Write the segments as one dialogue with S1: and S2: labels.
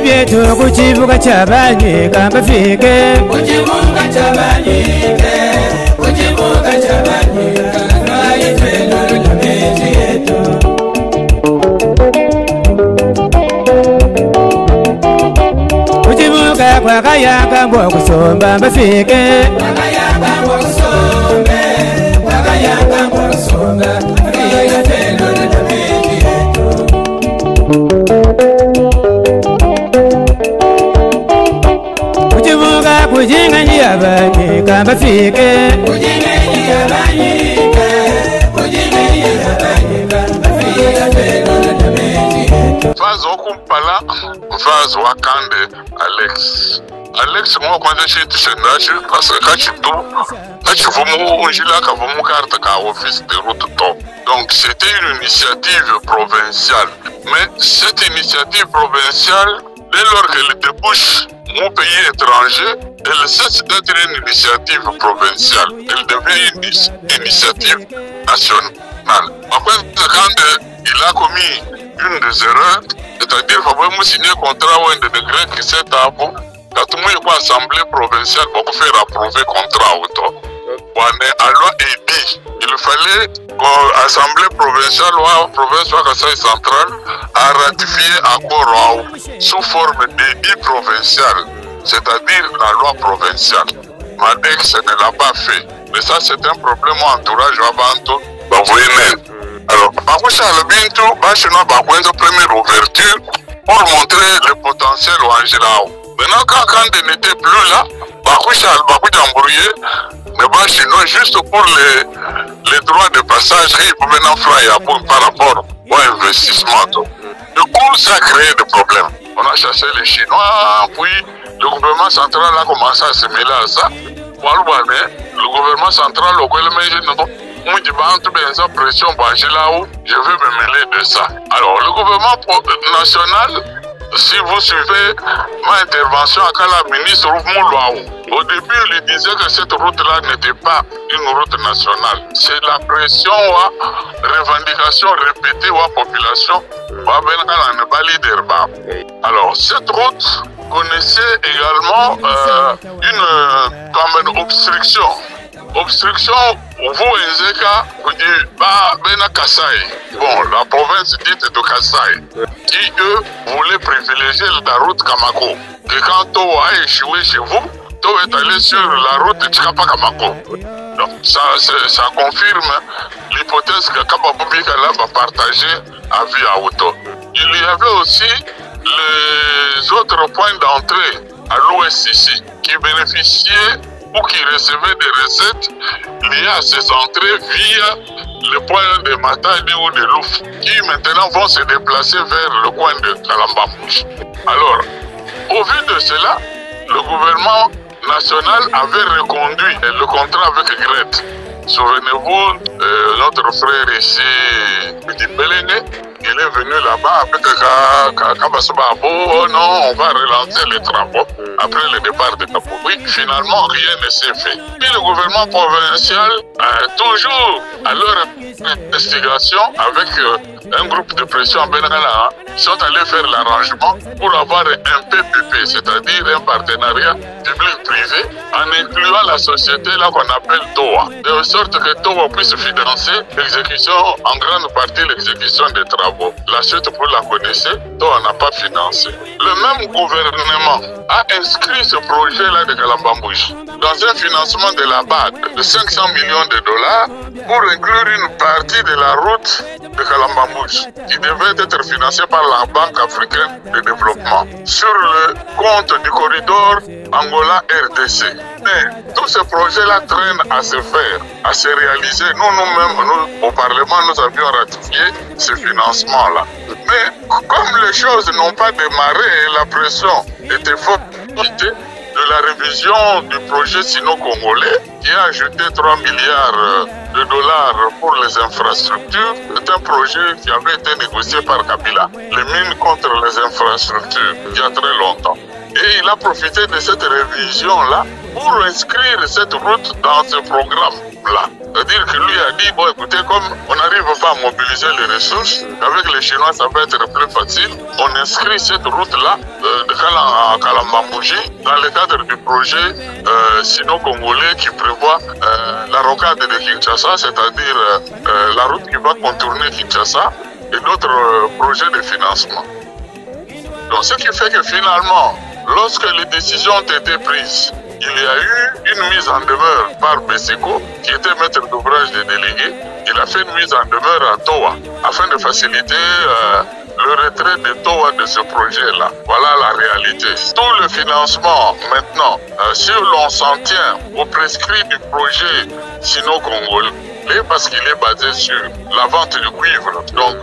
S1: byetu ku kibuga ky'abanyiika mbafike ku kibuga ky'abanyiika ku kibuga ky'abanyiika twayite n'olulabezi yetu ku kibuga kwa Kayanka ng'okusomba mbafike Kayanka ng'okusombe kwa Kayanka ng'okusomba twayite n'olulabezi yetu Kujinga njiyabanyiika mbafike Kujinga njiyabanyiika Kujinga njiyabanyiika mbafike
S2: Mfazi okumpala mfazi wa Kande Alex mwa kwanza chintu sendashi parce kachivumu unjila kavumu carte ka office de route top. Donc c'était une initiative provinciale. Mais cette initiative provinciale, dès lors qu'elle débouche mon pays étranger, elle cesse d'être une initiative provinciale. Elle devient une initiative nationale. Après, quand il a commis une des erreurs, c'est-à-dire qu'il faut signer un contrat ou un décret qui s'est tapé, quand tout le monde est assemblée provinciale pour faire approuver le contrat. Alors, il fallait que l'Assemblée provinciale ou la province ou Kasaï centrale a ratifié l'accord sous forme d'édit provincial, c'est-à-dire la loi provinciale. Madex ne l'a pas fait. Mais ça, c'est un problème entourage avant tout. Alors, Bakusha Bintou, Bachinois Bakwenzo, première ouverture pour montrer le potentiel au Angelao. Maintenant, quand il n'était plus là, Bakusha embrouillé, mais Bachinois, juste pour les droits de passage, il pouvait en faire par rapport au investissement. Du coup, ça a créé des problèmes. On a chassé les Chinois, puis le gouvernement central a commencé à se mêler à ça. Le gouvernement central, pression, je veux me mêler de ça. Alors, le gouvernement national, si vous suivez ma intervention à la ministre au début, il disait que cette route-là n'était pas une route nationale. C'est la pression, revendication répétée à la population. Alors, cette route connaissait également une obstruction. Obstruction, vous, Nzeka, vous dites, Bena Kasaï. Bon, la province dite de Kasaï, qui, eux, voulaient privilégier la route Kamako. Et quand Towa a échoué chez vous, Towa est allé sur la route de Chikapa-Kamako. Donc, ça confirme l'hypothèse que Kababoubi va partager à vie à Auto. Il y avait aussi les autres points d'entrée à l'ouest ici, qui bénéficiaient ou qui recevaient des recettes liées à ces entrées via le point de Matadi ou de Louf, qui maintenant vont se déplacer vers le coin de Kalambamouche. Alors, au vu de cela, le gouvernement national avait reconduit le contrat avec Gret. Souvenez-vous, notre frère ici, Belene, il est venu là-bas avec Kabasababo. Oh non, on va relancer les travaux après le départ de Kapoui. Finalement, rien ne s'est fait. Et le gouvernement provincial, toujours à leur investigation, avec un groupe de pression en Benagala, sont allés faire l'arrangement pour avoir un PPP, c'est-à-dire un partenariat public-privé, en incluant la société là qu'on appelle TOA, de sorte que TOA puisse financer l'exécution, en grande partie l'exécution des travaux. La suite, vous la connaissez, TOA n'a pas financé. Le même gouvernement a inscrit ce projet-là de Kalambambouche dans un financement de la BAD de 500 millions de dollars pour inclure une partie de la route de Kalambambouche qui devait être financée par la Banque africaine de développement sur le compte du corridor Angola-RDC. Mais tous ces projets-là traînent à se faire, à se réaliser. Nous, au Parlement, nous avions ratifié ce financement-là. Mais comme les choses n'ont pas démarré et la pression était forte, de la révision du projet sino-congolais qui a ajouté 3 milliards de dollars pour les infrastructures. C'est un projet qui avait été négocié par Kabila, les mines contre les infrastructures, il y a très longtemps. Et il a profité de cette révision-là pour inscrire cette route dans ce programme. là. C'est-à-dire que lui a dit, bon écoutez, comme on n'arrive pas à mobiliser les ressources, avec les Chinois ça va être plus facile, on inscrit cette route-là de Kalambambouji dans le cadre du projet sino-congolais qui prévoit la rocade de Kinshasa, c'est-à-dire la route qui va contourner Kinshasa et d'autres projets de financement. Donc ce qui fait que finalement, lorsque les décisions ont été prises, il y a eu une mise en demeure par Besseko, qui était maître d'ouvrage des délégués. Il a fait une mise en demeure à Towa, afin de faciliter le retrait de Towa de ce projet-là. Voilà la réalité. Tout le financement, maintenant, si l'on s'en tient au prescrit du projet sino-congolais, parce qu'il est basé sur la vente du cuivre, donc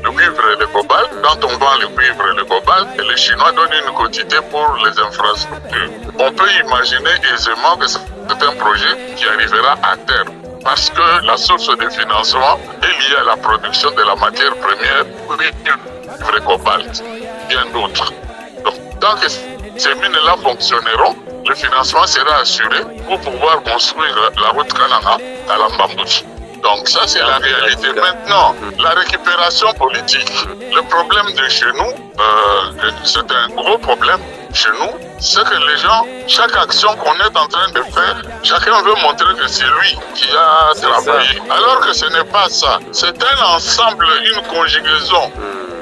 S2: le cuivre et le cobalt. Quand on vend le cuivre et le cobalt, les Chinois donnent une quantité pour les infrastructures. On peut imaginer aisément que c'est un projet qui arrivera à terme, parce que la source de financement est liée à la production de la matière première, cuivre et cobalt, bien d'autres. Donc, tant que ces mines-là fonctionneront, le financement sera assuré pour pouvoir construire la route Kananga à Lambambouji. Donc ça c'est la réalité. Maintenant, la récupération politique, le problème de chez nous, c'est un gros problème chez nous, c'est que les gens, chaque action qu'on est en train de faire, chacun veut montrer que c'est lui qui a travaillé. Alors que ce n'est pas ça. C'est un ensemble, une conjugaison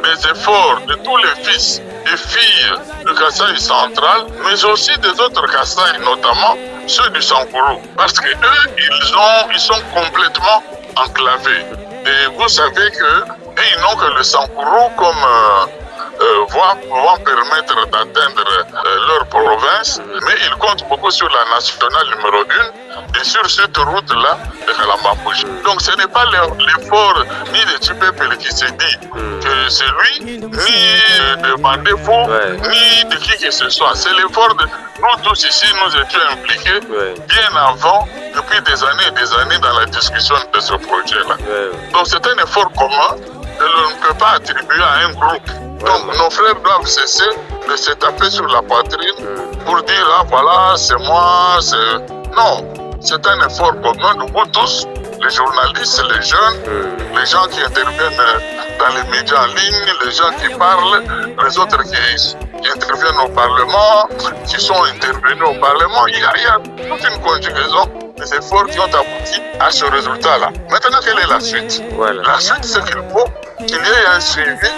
S2: des efforts de tous les fils et filles du Kasaï central, mais aussi des autres Kasaï, notamment ceux du Sankourou. Parce que eux, ils sont complètement enclavés. Et vous savez qu'ils n'ont que le Sankourou comme vont permettre d'atteindre leur province, mais ils comptent beaucoup sur la nationale numéro 1 et sur cette route-là de Kalambambouji. Donc ce n'est pas l'effort ni de Tupépele qui s'est dit que c'est lui, ni de Mandefou, ni de qui que ce soit. C'est l'effort de nous tous ici, nous étions impliqués bien avant, depuis des années dans la discussion de ce projet-là. Donc c'est un effort commun que l'on ne peut pas attribuer à un groupe. Donc nos frères doivent cesser de se taper sur la poitrine pour dire ah voilà c'est moi, c'est... Non, c'est un effort commun de vous tous, les journalistes, les jeunes, les gens qui interviennent dans les médias en ligne, les gens qui parlent, les autres qui interviennent au Parlement, qui sont intervenus au Parlement. Il y a toute une conjugaison des efforts qui ont abouti à ce résultat-là. Maintenant, quelle est la suite? La suite, c'est qu'il faut qu'il y ait un suivi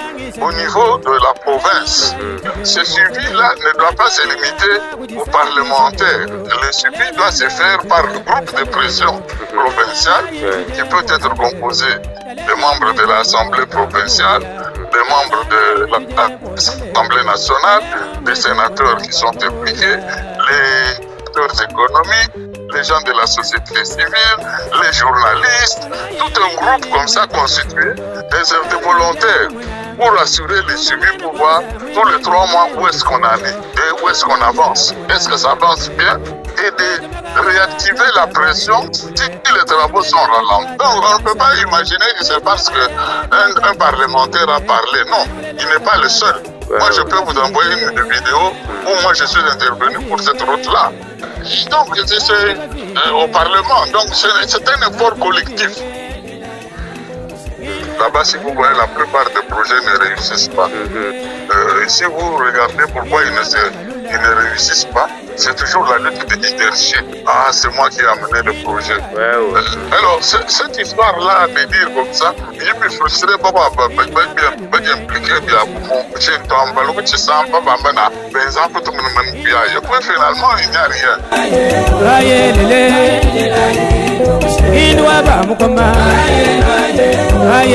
S2: au niveau de la province. Ce suivi-là ne doit pas se limiter aux parlementaires. Le suivi doit se faire par le groupe de pression provincial qui peut être composé des membres de l'Assemblée provinciale, des membres de l'Assemblée nationale, des sénateurs qui sont impliqués, les acteurs économiques, les gens de la société civile, les journalistes, tout un groupe comme ça constitué, des volontaires pour assurer les suivis, pour voir tous les 3 mois où est-ce qu'on en est et où est-ce qu'on avance. Est-ce que ça avance bien? Et de réactiver la pression si les travaux sont ralentis. Donc on ne peut pas imaginer que c'est parce qu'un parlementaire a parlé. Non, il n'est pas le seul. Moi je peux vous envoyer une vidéo où moi je suis intervenu pour cette route-là. Donc c'est au Parlement. Donc c'est un effort collectif. Là-bas, si vous voyez, la plupart des projets ne réussissent pas. Et si vous regardez pourquoi ils ne réussissent pas, c'est toujours la lutte de leadership. Ah, c'est moi qui ai amené le projet. Alors, cette histoire-là, de dire comme ça, je me frustrais pas bien impliqué, bien j'ai une tombe, le petit sang, pas bambana, ben ça peut tout le monde bien. Et puis finalement, il n'y a rien.
S1: Aye,